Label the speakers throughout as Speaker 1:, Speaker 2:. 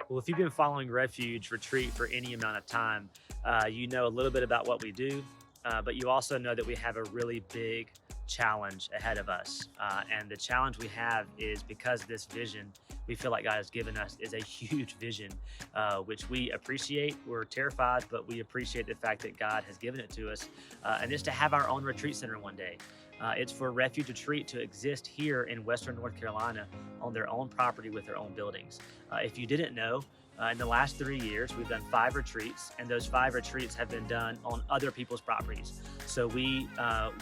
Speaker 1: Well, if you've been following Refuge Retreat for any amount of time, you know a little bit about what we do, but you also know that we have a really big challenge ahead of us. And the challenge we have is because this vision we feel like God has given us is a huge vision, which we appreciate. We're terrified, but we appreciate the fact that God has given it to us. And it's to have our own retreat center one day. It's for Refuge Retreat to exist here in Western North Carolina on their own property with their own buildings. If you didn't know, in the last 3 years, we've done 5 retreats, and those 5 retreats have been done on other people's properties. So we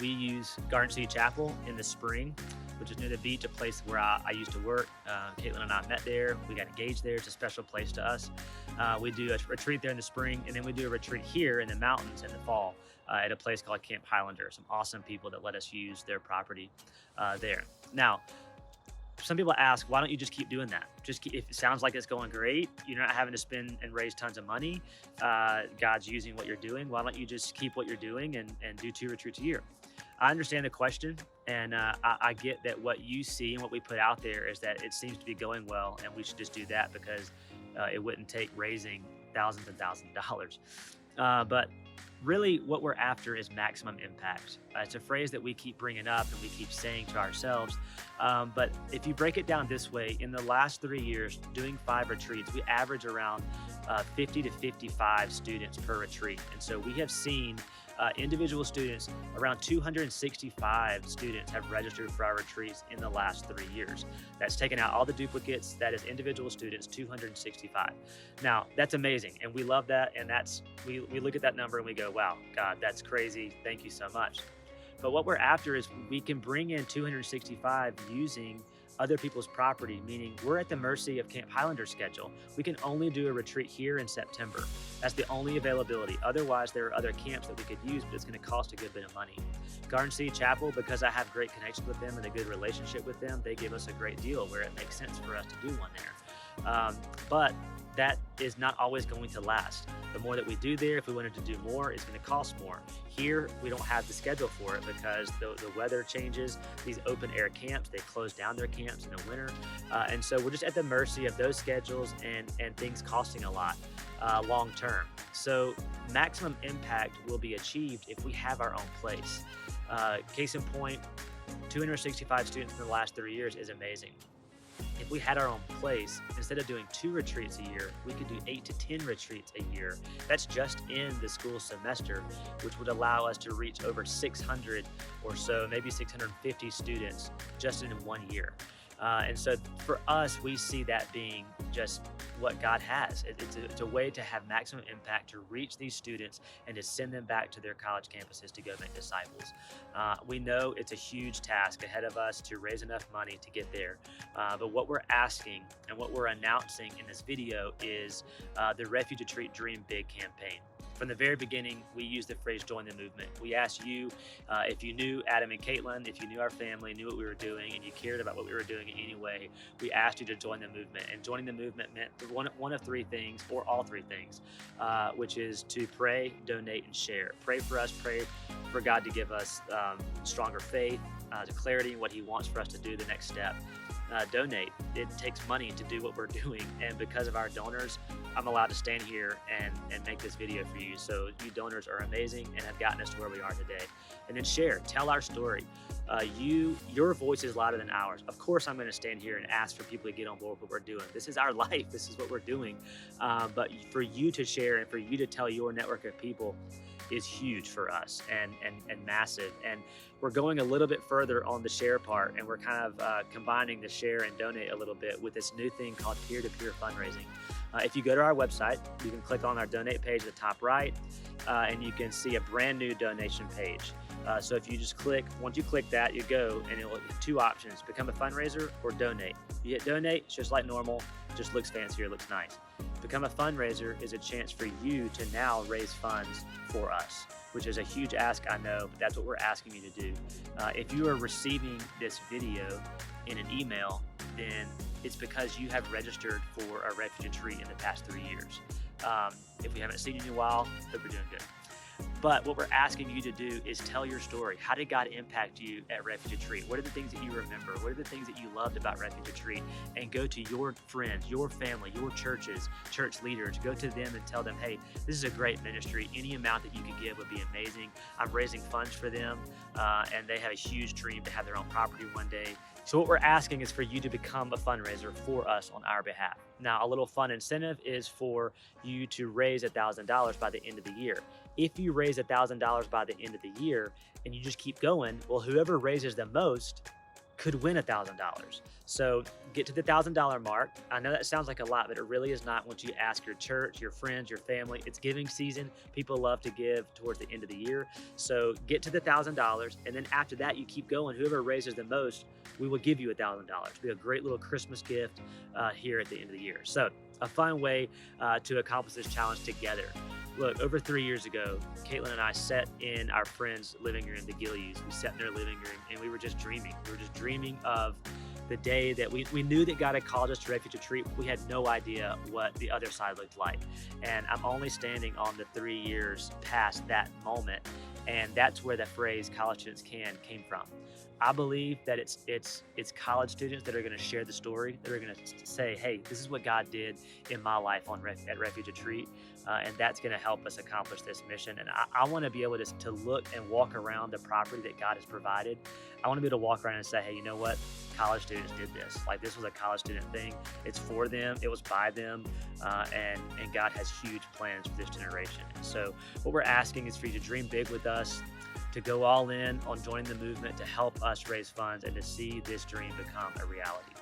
Speaker 1: use Garden City Chapel in the spring, which is near the beach, a place where I used to work. Caitlin and I met there. We got engaged there. It's a special place to us. We do a retreat there in the spring, and then we do a retreat here in the mountains in the fall at a place called Camp Highlander. Some awesome people that let us use their property there. Now, some people ask, why don't you just keep doing that? If it sounds like it's going great, you're not having to spend and raise tons of money. God's using what you're doing. Why don't you just keep what you're doing and do 2 retreats a year? I understand the question, and I get that what you see and what we put out there is that it seems to be going well, and we should just do that because it wouldn't take raising thousands and thousands of dollars. But really what we're after is maximum impact. It's a phrase that we keep bringing up and we keep saying to ourselves. But if you break it down this way, in the last 3 years, doing 5 retreats, we average around 50 to 55 students per retreat. And so we have seen individual students, around 265 students have registered for our retreats in the last 3 years. That's taken out all the duplicates. That is individual students, 265. Now, that's amazing. And we love that. And we look at that number and we go, wow, God, that's crazy. Thank you so much. But what we're after is we can bring in 265 using other people's property, meaning we're at the mercy of Camp Highlander's schedule. We can only do a retreat here in September. That's the only availability. Otherwise, there are other camps that we could use, but it's going to cost a good bit of money. Garden City Chapel, because I have great connections with them and a good relationship with them, they give us a great deal where it makes sense for us to do one there. But that is not always going to last. The more that we do there, if we wanted to do more, it's going to cost more. Here, we don't have the schedule for it because the weather changes. These open air camps, they close down their camps in the winter. And so we're just at the mercy of those schedules and things costing a lot long term. So maximum impact will be achieved if we have our own place. Case in point, 265 students in the last 3 years is amazing. If we had our own place, instead of doing 2 retreats a year, we could do 8 to 10 retreats a year. That's just in the school semester, which would allow us to reach over 600 or so, maybe 650 students just in 1 year. And so for us, we see that being just what God has. It's a way to have maximum impact to reach these students and to send them back to their college campuses to go make disciples. We know it's a huge task ahead of us to raise enough money to get there. But what we're asking and what we're announcing in this video is the Refuge Retreat Dream Big campaign. From the very beginning, we used the phrase join the movement. We asked you if you knew Adam and Caitlin, if you knew our family, knew what we were doing, and you cared about what we were doing in any way, we asked you to join the movement. And joining the movement meant one of 3 things, or all 3 things, which is to pray, donate, and share. Pray for us, pray for God to give us stronger faith, to clarity in what he wants for us to do the next step. Donate. It takes money to do what we're doing, and because of our donors, I'm allowed to stand here and make this video for you. So you donors are amazing and have gotten us to where we are today. And then share, tell our story. Your voice is louder than ours. Of course, I'm going to stand here and ask for people to get on board with what we're doing. This is our life. This is what we're doing. But for you to share and for you to tell your network of people is huge for us and massive. And we're going a little bit further on the share part, and we're kind of combining the share and donate a little bit with this new thing called peer-to-peer fundraising. If you go to our website, you can click on our donate page at the top right, and you can see a brand new donation page. So if you just once you click that, you go and it'll have 2 options: become a fundraiser or donate. You hit donate, it's just like normal, it just looks fancier, looks nice. Become a fundraiser is a chance for you to now raise funds for us, which is a huge ask, I know, but that's what we're asking you to do. If you are receiving this video in an email, then it's because you have registered for a Refuge Retreat in the past 3 years. If we haven't seen you in a while, hope you're doing good. But what we're asking you to do is tell your story. How did God impact you at Refuge Retreat? What are the things that you remember? What are the things that you loved about Refuge Retreat? And go to your friends, your family, your churches, church leaders. Go to them and tell them, hey, this is a great ministry. Any amount that you could give would be amazing. I'm raising funds for them, and they have a huge dream to have their own property one day. So what we're asking is for you to become a fundraiser for us on our behalf. Now, a little fun incentive is for you to raise $1,000 by the end of the year. If you raise $1,000 by the end of the year and you just keep going, well, whoever raises the most could win $1,000. So get to the $1,000 mark. I know that sounds like a lot, but it really is not. Once you ask your church, your friends, your family, it's giving season. People love to give towards the end of the year. So get to the $1,000, and then after that, you keep going. Whoever raises the most, we will give you $1,000. It'll be a great little Christmas gift here at the end of the year. So a fun way to accomplish this challenge together. Look, over 3 years ago, Caitlin and I sat in our friend's living room, the Gillies. We sat in their living room and we were just dreaming. We were just dreaming of the day that we knew that God had called us to Refuge Retreat. We had no idea what the other side looked like. And I'm only standing on the 3 years past that moment. And that's where the phrase college students came from. I believe that it's college students that are going to share the story. That are going to say, hey, this is what God did in my life at Refuge Retreat. And that's going to help us accomplish this mission. And I want to be able to look and walk around the property that God has provided. I want to be able to walk around and say, hey, you know what? College students did this. Like, this was a college student thing. It's for them. It was by them. And God has huge plans for this generation. And so what we're asking is for you to dream big with us, to go all in on joining the movement, to help us raise funds, and to see this dream become a reality.